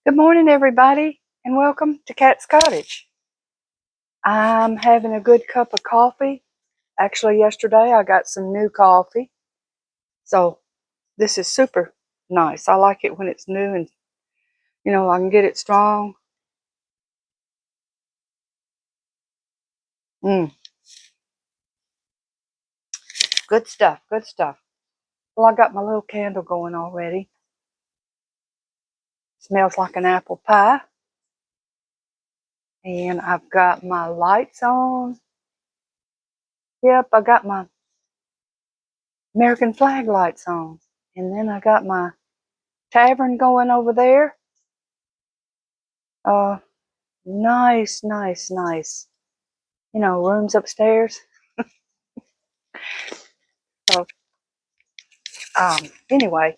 Good morning, everybody, and welcome to Cat's Cottage. I'm having a good cup of coffee. Actually, yesterday I got some new coffee, so this is super nice. I like it when it's new and, I can get it strong. Mmm, good stuff, good stuff. Well, I got my little candle going already. Smells like an apple pie. And I've got my lights on. Yep, I got my American flag lights on. And then I got my tavern going over there. Uh, Nice, nice, nice. Rooms upstairs. So, anyway,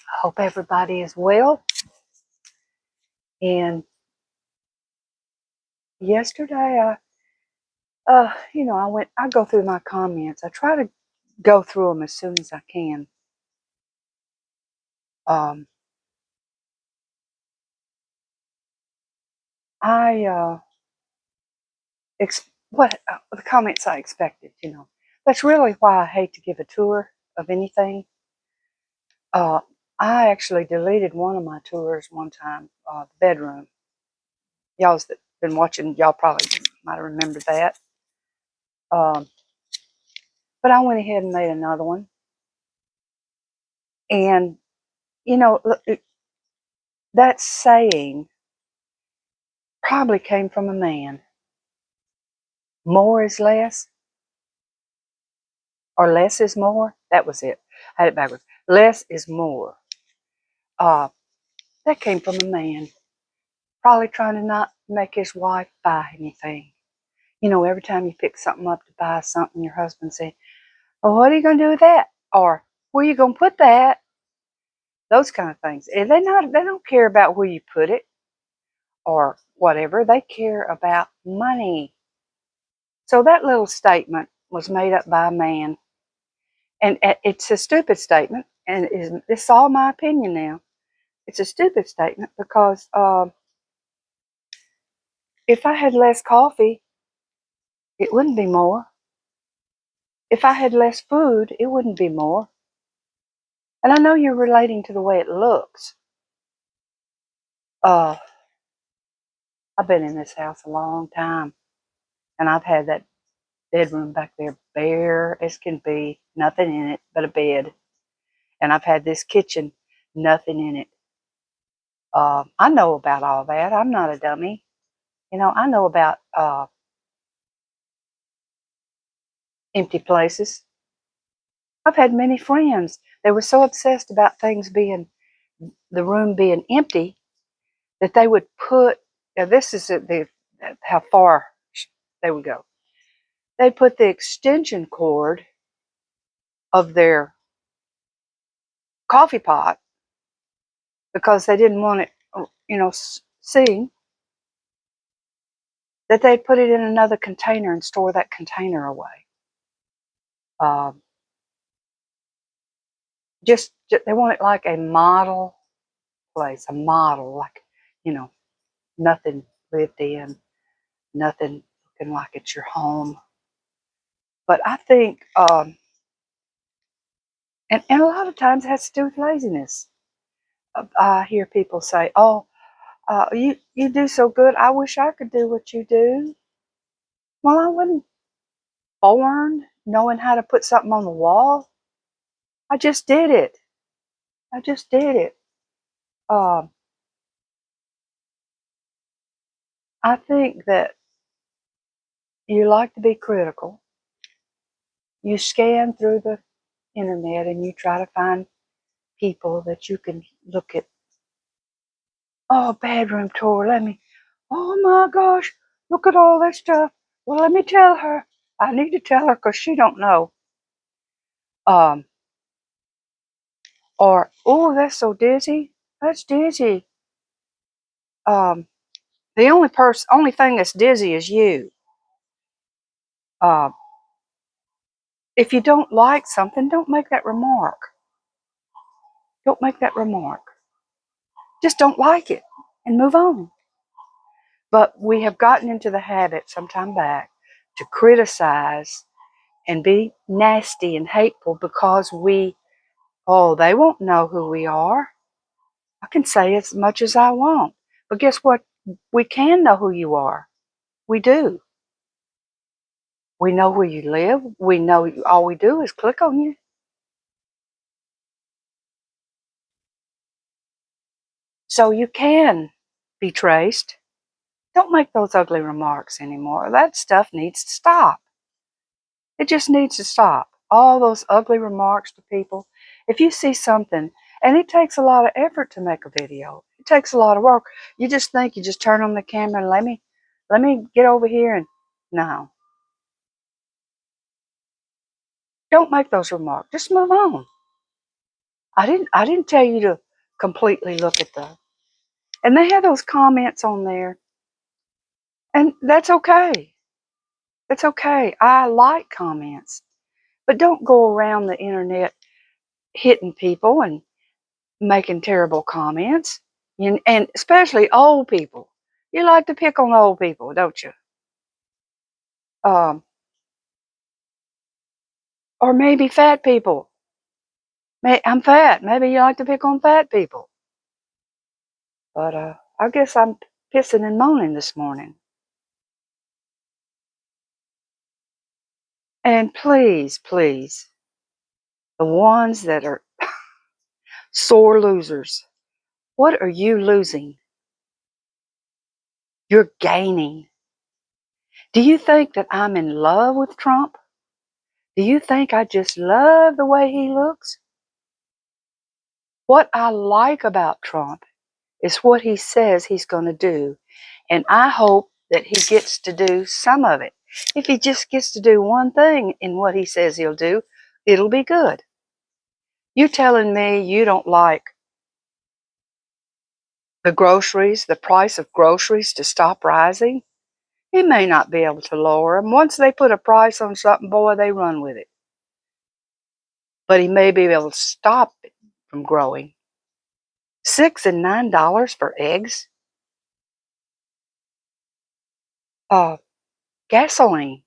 I hope everybody is well. And yesterday, I go through my comments. I try to go through them as soon as I can. Um, I, what the comments I expected. That's really why I hate to give a tour of anything. Uh, I actually deleted one of my tours one time, the bedroom. Y'all's that been watching, y'all probably might have remembered that. Um, but I went ahead and made another one. And, that saying probably came from a man. More is less, or less is more. That was it. I had it backwards. Less is more. Uh, that came from a man. Probably trying to not make his wife buy anything. Every time you pick something up to buy something, your husband said, "Well, what are you going to do with that?" Or, "Where are you going to put that?" Those kind of things. And they don't care about where you put it or whatever. They care about money. So that little statement was made up by a man. And it's a stupid statement. And it's all my opinion now. It's a stupid statement because if I had less coffee, it wouldn't be more. If I had less food, it wouldn't be more. And I know you're relating to the way it looks. Uh, I've been in this house a long time. And I've had that bedroom back there bare as can be, nothing in it but a bed. And I've had this kitchen, nothing in it. I know about all that. I'm not a dummy. I know about empty places. I've had many friends. They were so obsessed about the room being empty, that they would put, now this is how far they would go. They'd put the extension cord of their coffee pot because they didn't want it, seeing that they'd put it in another container and store that container away. Um, just they want it like a model place, a model, like, nothing lived in, nothing looking like it's your home. But I think, and a lot of times it has to do with laziness. I hear people say, "Oh, you do so good. I wish I could do what you do." Well, I wasn't born knowing how to put something on the wall. I just did it. I just did it. Um, I think that you like to be critical. You scan through the internet and you try to find people that you can look at. Oh, bedroom tour. Oh my gosh, look at all that stuff. Well, let me tell her. I need to tell her because she don't know. Um, or, oh, that's so dizzy. That's dizzy. Um, the only thing that's dizzy is you. Um, If you don't like something, don't make that remark. Don't make that remark. Just don't like it and move on. But we have gotten into the habit some time back to criticize and be nasty and hateful because they won't know who we are. I can say as much as I want. But guess what? We can know who you are. We do. We know where you live. We know all we do is click on you. So you can be traced. Don't make those ugly remarks anymore. That stuff needs to stop. It just needs to stop. All those ugly remarks to people. If you see something, and it takes a lot of effort to make a video. It takes a lot of work. You just think you just turn on the camera and let me get over here and no. Don't make those remarks. Just move on. I didn't tell you to completely look at the and they have those comments on there. And that's okay. That's okay. I like comments. But don't go around the internet hitting people and making terrible comments. And especially old people. You like to pick on old people, don't you? Um, or maybe fat people. I'm fat. Maybe you like to pick on fat people. But I guess I'm pissing and moaning this morning. And please, please, the ones that are sore losers, what are you losing? You're gaining. Do you think that I'm in love with Trump? Do you think I just love the way he looks? What I like about Trump is what he says he's going to do. And I hope that he gets to do some of it. If he just gets to do one thing in what he says he'll do, it'll be good. You telling me you don't like the price of groceries to stop rising? He may not be able to lower them. Once they put a price on something, boy, they run with it. But he may be able to stop it from growing. $6 and $9 for eggs. Gasoline.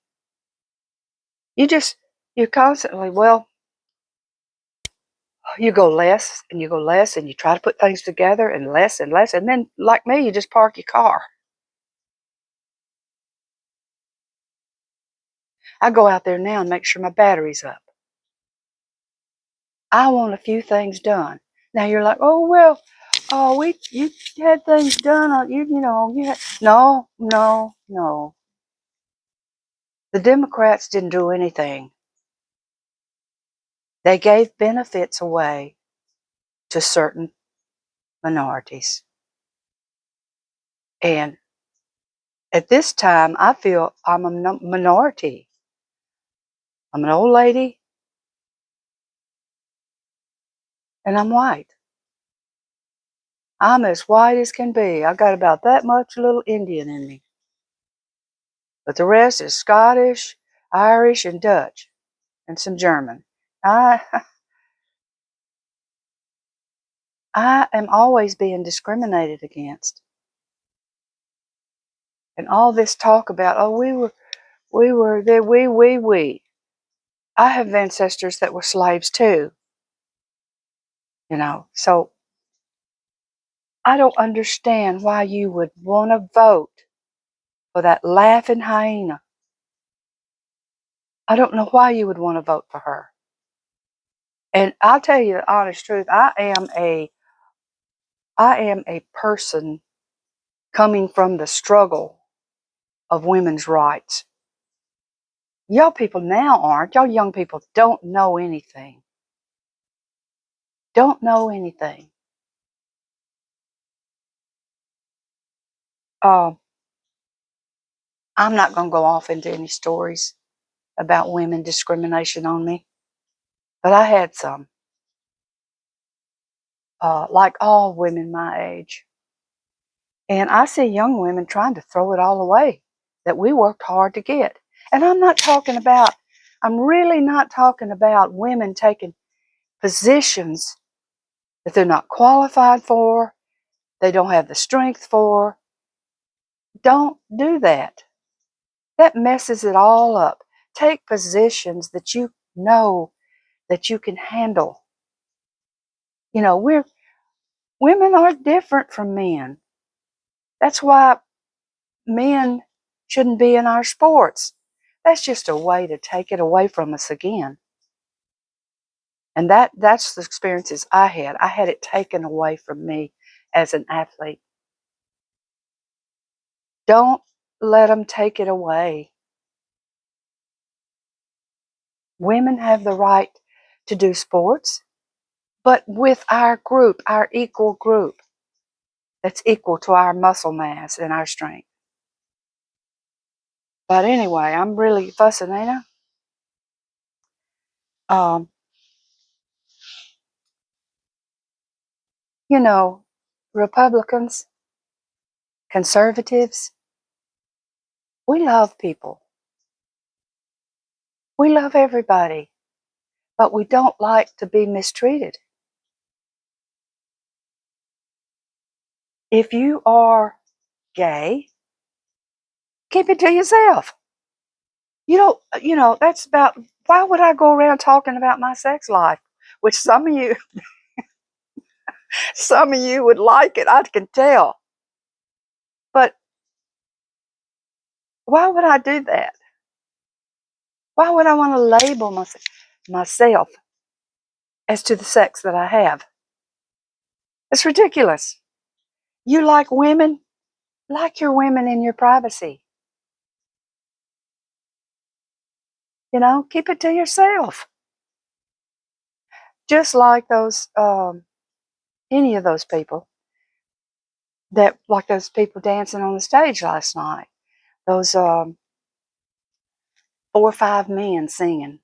You constantly, you go less and you go less and you try to put things together and less and less. And then, like me, you just park your car. I go out there now and make sure my battery's up. I want a few things done. Now you're like, oh, well, you had things done. You had, no, no, no. The Democrats didn't do anything. They gave benefits away to certain minorities. And at this time, I feel I'm a minority. I'm an old lady and I'm white. I'm as white as can be. I got about that much little Indian in me. But the rest is Scottish, Irish, and Dutch, and some German. I I am always being discriminated against. And all this talk about, oh, we were there, we. I have ancestors that were slaves too, So I don't understand why you would want to vote for that laughing hyena. I don't know why you would want to vote for her. And I'll tell you the honest truth, I am a person coming from the struggle of women's rights. Y'all people now aren't. Y'all young people don't know anything. Don't know anything. Uh, I'm not going to go off into any stories about women discrimination on me, but I had some, like all women my age. And I see young women trying to throw it all away that we worked hard to get. And I'm not talking about, I'm really not talking about women taking positions that they're not qualified for, they don't have the strength for. Don't do that. That messes it all up. Take positions that you know that you can handle. You know, women are different from men. That's why men shouldn't be in our sports. That's just a way to take it away from us again. And that's the experiences I had. I had it taken away from me as an athlete. Don't let them take it away. Women have the right to do sports, but with our group, our equal group that's equal to our muscle mass and our strength. But anyway, I'm really fussing, ain't I? You know, Republicans, conservatives, we love people. We love everybody, but we don't like to be mistreated. If you are gay, keep it to yourself. That's about, why would I go around talking about my sex life? Which some of you would like it, I can tell. But why would I do that? Why would I want to label myself as to the sex that I have? It's ridiculous. You like your women in your privacy. Keep it to yourself. Just like any of those people like those people dancing on the stage last night. Those 4 or 5 men singing,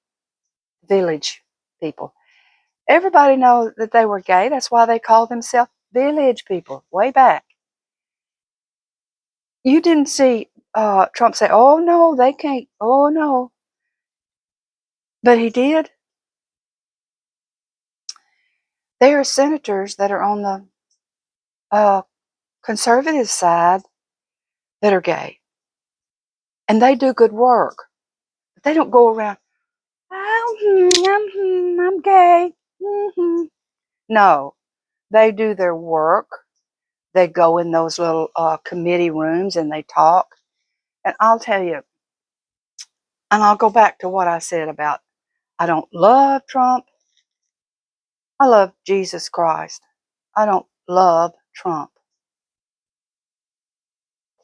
village people. Everybody knows that they were gay. That's why they called themselves village people way back. You didn't see Trump say, "Oh no, they can't. Oh no," but he did. There are senators that are on the conservative side that are gay, and they do good work. But they don't go around, I'm gay. Mm-hmm. No, they do their work. They go in those little committee rooms and they talk. And I'll tell you, and I'll go back to what I said about I don't love Trump. I love Jesus Christ. I don't love Trump.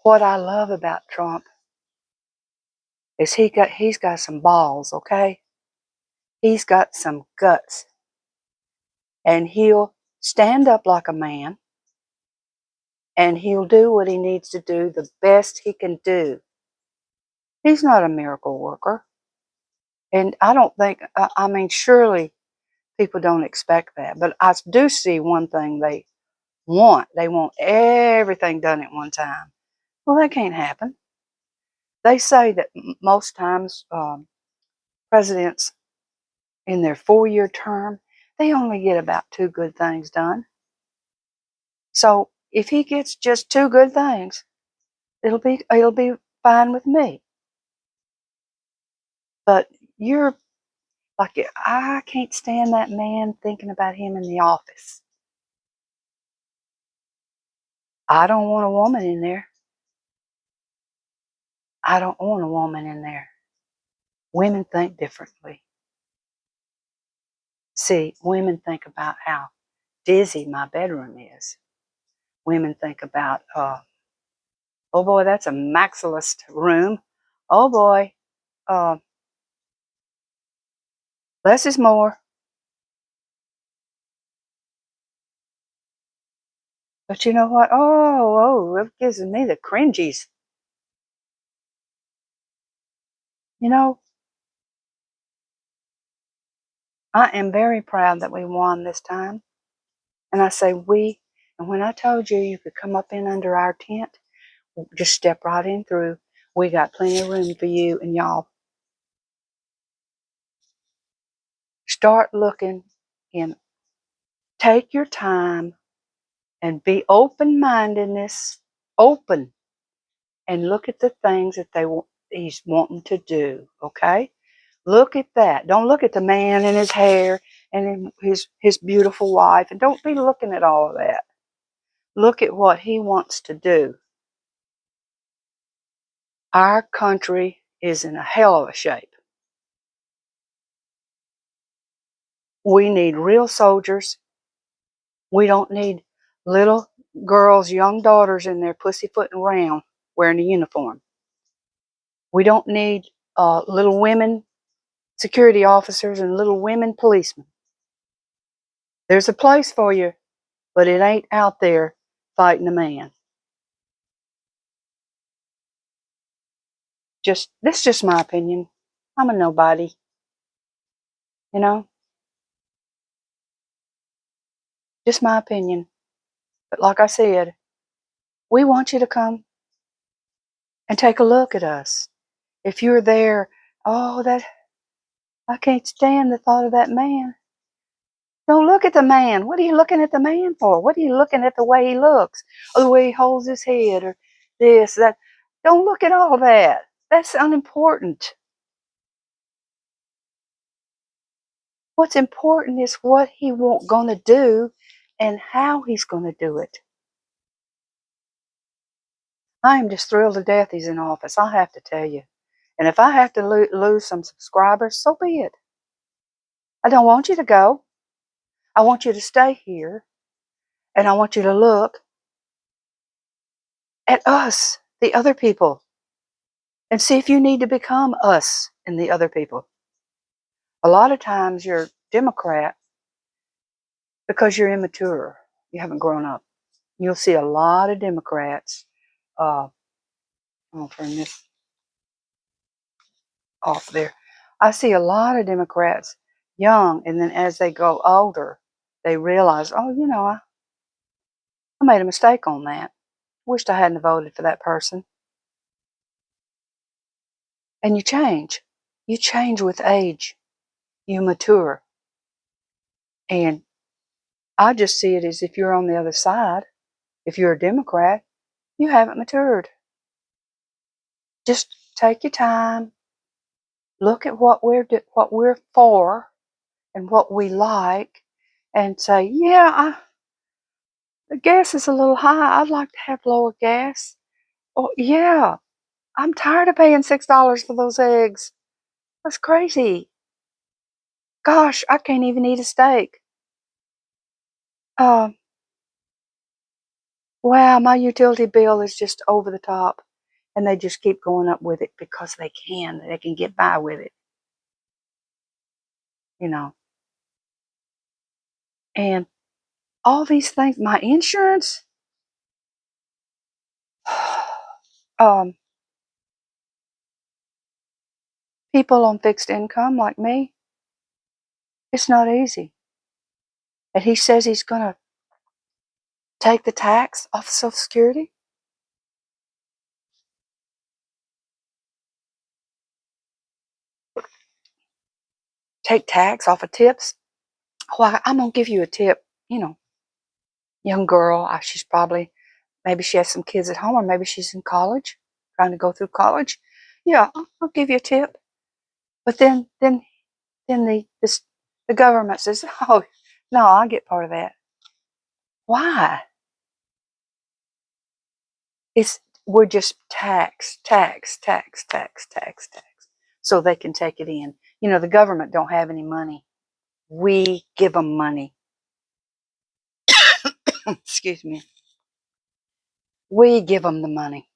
What I love about Trump is he's got some balls, okay? He's got some guts. And he'll stand up like a man and he'll do what he needs to do the best he can do. He's not a miracle worker. And I don't think, surely people don't expect that. But I do see one thing they want. They want everything done at one time. Well, that can't happen. They say that most times presidents in their 4-year term, they only get about 2 good things done. So if he gets just 2 good things, it'll be fine with me. But you're like, I can't stand that man thinking about him in the office. I don't want a woman in there. I don't want a woman in there. Women think differently. See, women think about how dizzy my bedroom is. Women think about, oh boy, that's a maximalist room. Oh boy, uh, less is more. But you know what? It gives me the cringies. You know, I am very proud that we won this time. And I say we, and when I told you you could come up in under our tent, just step right in through. We got plenty of room for you and y'all. start looking and take your time and be open-mindedness, open, and look at the things that he's wanting to do, okay? Look at that. Don't look at the man and his hair and his beautiful wife, and don't be looking at all of that. Look at what he wants to do. Our country is in a hell of a shape. We need real soldiers. We don't need little girls, young daughters in there pussyfooting around wearing a uniform. We don't need little women security officers and little women policemen. There's a place for you, but it ain't out there fighting a man. This is just my opinion. I'm a nobody, you know, just my opinion. But like I said, we want you to come and take a look at us. If you're there, oh, that I can't stand the thought of that man. Don't look at the man. What are you looking at the man for? What are you looking at the way he looks, or the way he holds his head, or this, that? Don't look at all that. That's unimportant. What's important is what he going to do and how he's going to do it. I am just thrilled to death he's in office, I have to tell you. And if I have to lose some subscribers, so be it. I don't want you to go. I want you to stay here, and I want you to look at us, the other people, and see if you need to become us and the other people. A lot of times you're Democrat because you're immature. You haven't grown up. You'll see a lot of Democrats. I'll turn this off there. I see a lot of Democrats young, and then as they go older, they realize, oh, I made a mistake on that. Wished I hadn't voted for that person. And you change. You change with age. You mature. And I just see it as if you're on the other side, if you're a Democrat, you haven't matured. Just take your time, look at what we're for and what we like, and say, yeah, the gas is a little high. I'd like to have lower gas. Oh, yeah, I'm tired of paying $6 for those eggs. That's crazy. Gosh, I can't even eat a steak. Uh, wow, my utility bill is just over the top. And they just keep going up with it because they can. They can get by with it, you know. And all these things, my insurance, um, people on fixed income like me, it's not easy. And he says he's going to take the tax off Social Security. Take tax off of tips. Oh, I'm going to give you a tip. Young girl, she's probably, maybe she has some kids at home, or maybe she's in college, trying to go through college. Yeah, I'll give you a tip. But then the government says, oh, no, I get part of that. Why? We're just tax, so they can take it in. The government don't have any money. We give them money. Excuse me. We give them the money.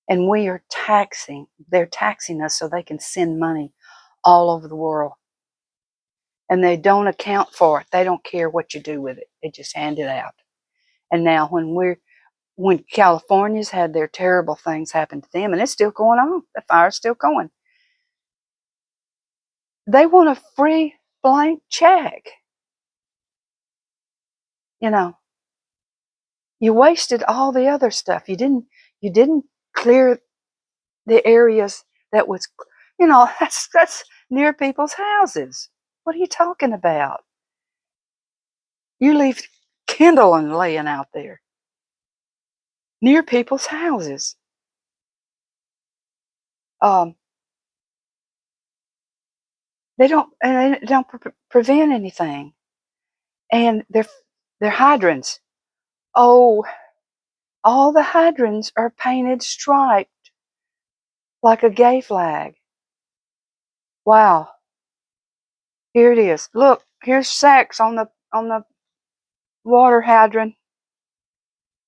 And we are they're taxing us so they can send money all over the world. And they don't account for it. They don't care what you do with it. They just hand it out. And now when California's had their terrible things happen to them, and it's still going on, the fire's still going, they want a free blank check. You wasted all the other stuff. You didn't clear the areas that was, that's near people's houses. What are you talking about? You leave kindling laying out there near people's houses. Um, they don't prevent anything, and they're hydrants. Oh, all the hydrants are painted striped like a gay flag. Wow. Here it is. Look, here's sex on the water hydrant.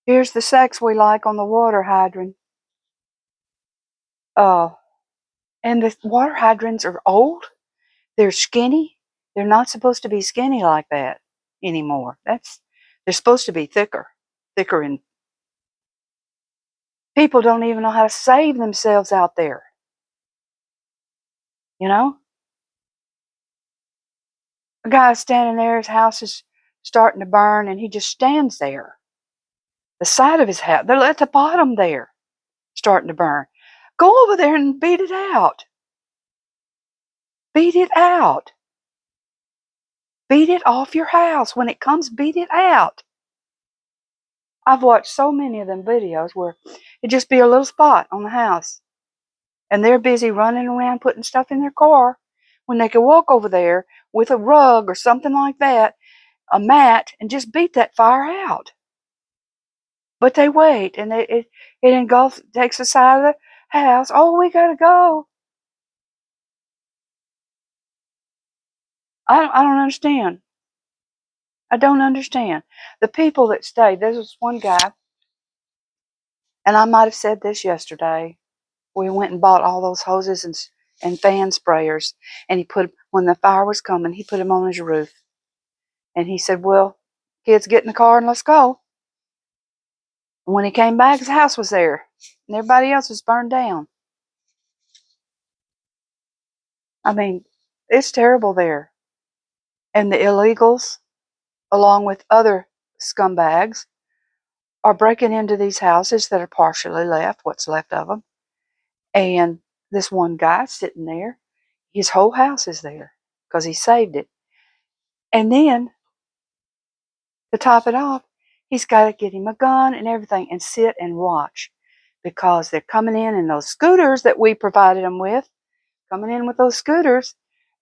Here's the sex we like on the water hydrant. Oh, and the water hydrants are old. They're skinny. They're not supposed to be skinny like that anymore. They're supposed to be thicker, and people don't even know how to save themselves out there. You know, a guy's standing there. His house is starting to burn, and he just stands there. The side of his house, they're at the bottom there, starting to burn. Go over there and beat it out. Beat it out. Beat it off your house. When it comes, beat it out. I've watched so many of them videos where it just be a little spot on the house, and they're busy running around putting stuff in their car when they could walk over there with a rug or something like that, a mat, and just beat that fire out. But they wait, and it engulfs, takes the side of the house. Oh, we gotta go. I don't understand. I don't understand. The people that stayed, there was one guy, and I might have said this yesterday. We went and bought all those hoses and fan sprayers, and when the fire was coming, he put them on his roof. And he said, well, kids, get in the car and let's go. And when he came back, his house was there, and everybody else was burned down. I mean, it's terrible there. And the illegals, along with other scumbags, are breaking into these houses that are partially left, what's left of them. And this one guy sitting there, his whole house is there because he saved it. And then, to top it off, he's got to get him a gun and everything and sit and watch, because they're coming in those scooters that we provided them with, coming in with those scooters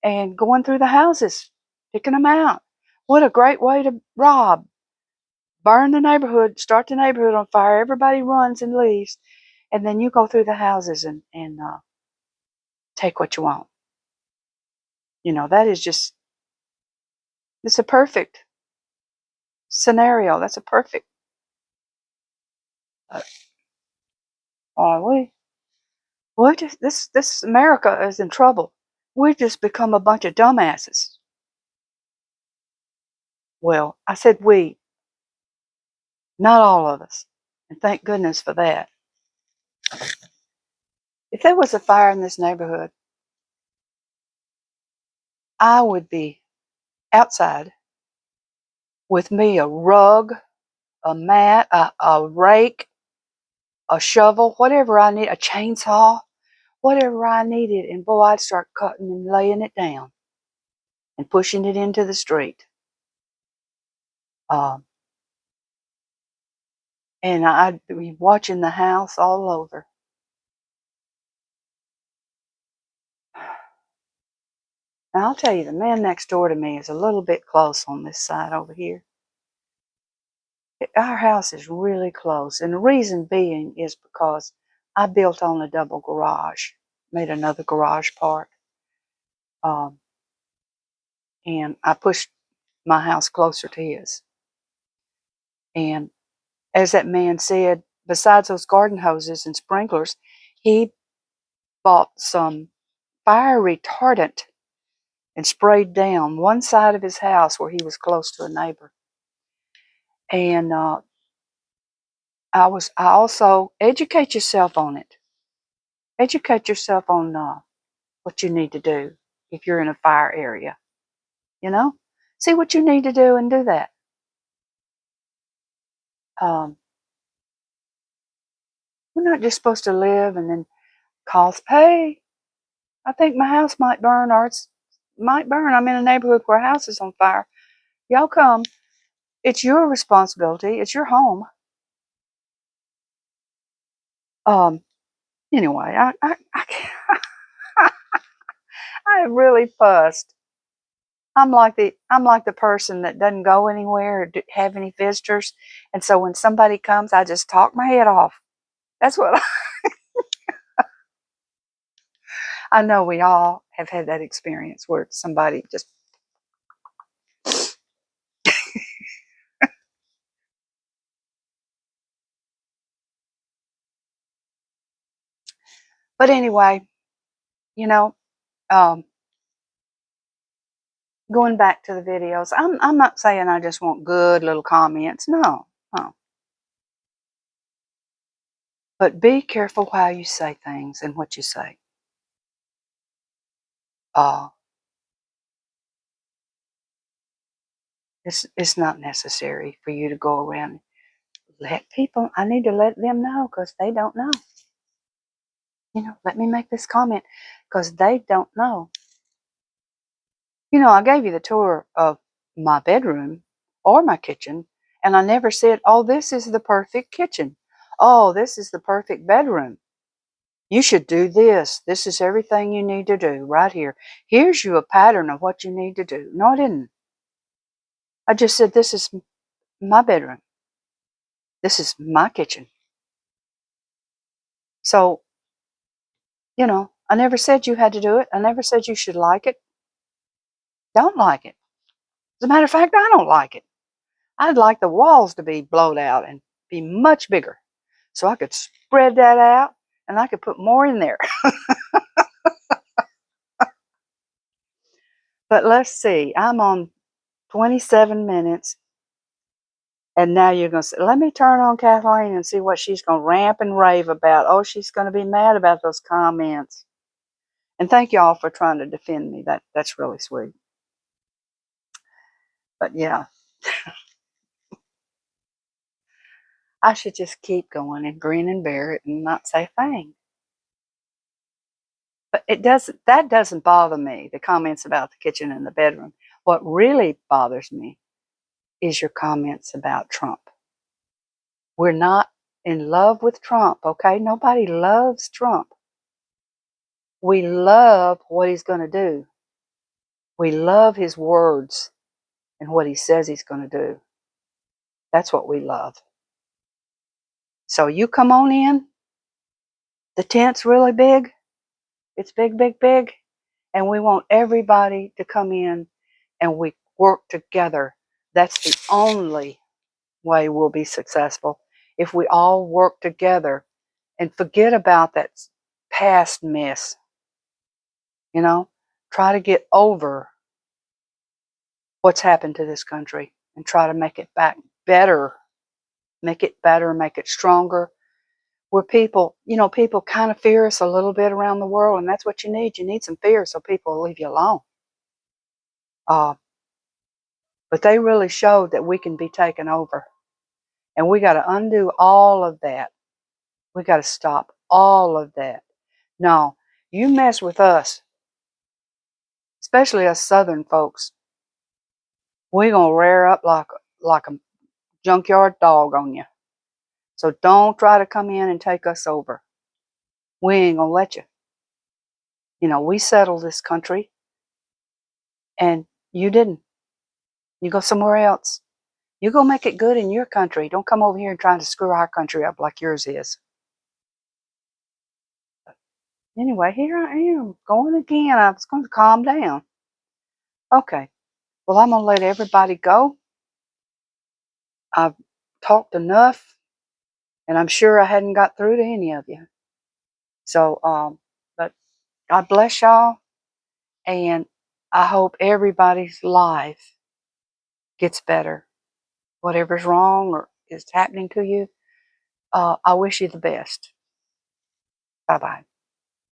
and going through the houses, picking them out. What a great way to rob. Burn the neighborhood, start the neighborhood on fire, everybody runs and leaves, and then you go through the houses and take what you want. You know, that is just, it's a perfect scenario. That's a perfect, oh, this America is in trouble. We've just become a bunch of dumbasses. Well, I said we, not all of us, and thank goodness for that. If there was a fire in this neighborhood, I would be outside with me a rug, a mat, a rake, a shovel, whatever I need, a chainsaw, whatever I needed, and boy, I'd start cutting and laying it down and pushing it into the street. Um, and I'd be watching the house all over. Now, I'll tell you, the man next door to me is a little bit close on this side over here. Our house is really close, and the reason being is because I built on a double garage, made another garage part, um, and I pushed my house closer to his. And as that man said, besides those garden hoses and sprinklers, he bought some fire retardant and sprayed down one side of his house where he was close to a neighbor. And I also educate yourself on it. Educate yourself on what you need to do if you're in a fire area. You know, see what you need to do and do that. Um, we're not just supposed to live and then call, hey, I think my house might burn, or it's might burn. I'm in a neighborhood where a house is on fire. Y'all come. It's your responsibility. It's your home. Um. Anyway, I really fussed. I'm like the person that doesn't go anywhere or have any visitors, and so when somebody comes, I just talk my head off. That's what I know. We all have had that experience where somebody just. But anyway, you know, um, going back to the videos, I'm not saying I just want good little comments. No, no. But be careful how you say things and what you say. Uh, it's not necessary for you to go around. Let people. I need to let them know because they don't know. Let me make this comment because they don't know. I gave you the tour of my bedroom or my kitchen, and I never said, oh, this is the perfect kitchen. Oh, this is the perfect bedroom. You should do this. This is everything you need to do right here. Here's you a pattern of what you need to do. No, I didn't. I just said, this is my bedroom. This is my kitchen. So, I never said you had to do it. I never said you should like it. Don't like it. As a matter of fact, I don't like it. I'd like the walls to be blowed out and be much bigger so I could spread that out and I could put more in there. But let's see, I'm on 27 minutes and now you're going to say, let me turn on Kathleen and see what she's going to ramp and rave about. Oh, she's going to be mad about those comments. And thank y'all for trying to defend me. That's really sweet. But yeah, I should just keep going and grin and bear it and not say a thing. But that doesn't bother me, the comments about the kitchen and the bedroom. What really bothers me is your comments about Trump. We're not in love with Trump, okay? Nobody loves Trump. We love what he's going to do. We love his words and what he says he's going to do. That's what we love. So you come on in. The tent's really big. It's big, big, big. And we want everybody to come in and we work together. That's the only way we'll be successful, if we all work together and forget about that past mess. Try to get over what's happened to this country and try to make it back better, make it stronger. Where people kind of fear us a little bit around the world, and that's what you need. You need some fear so people will leave you alone. But they really showed that we can be taken over, and we got to undo all of that. We got to stop all of that. No, you mess with us, especially us Southern folks, we're going to rear up like a junkyard dog on you. So don't try to come in and take us over. We ain't going to let you. We settled this country, and you didn't. You go somewhere else. You go make it good in your country. Don't come over here and try to screw our country up like yours is. Anyway, here I am going again. I was going to calm down. Okay. Well, I'm going to let everybody go. I've talked enough, and I'm sure I hadn't got through to any of you. So, but God bless y'all, and I hope everybody's life gets better. Whatever's wrong or is happening to you, I wish you the best. Bye-bye.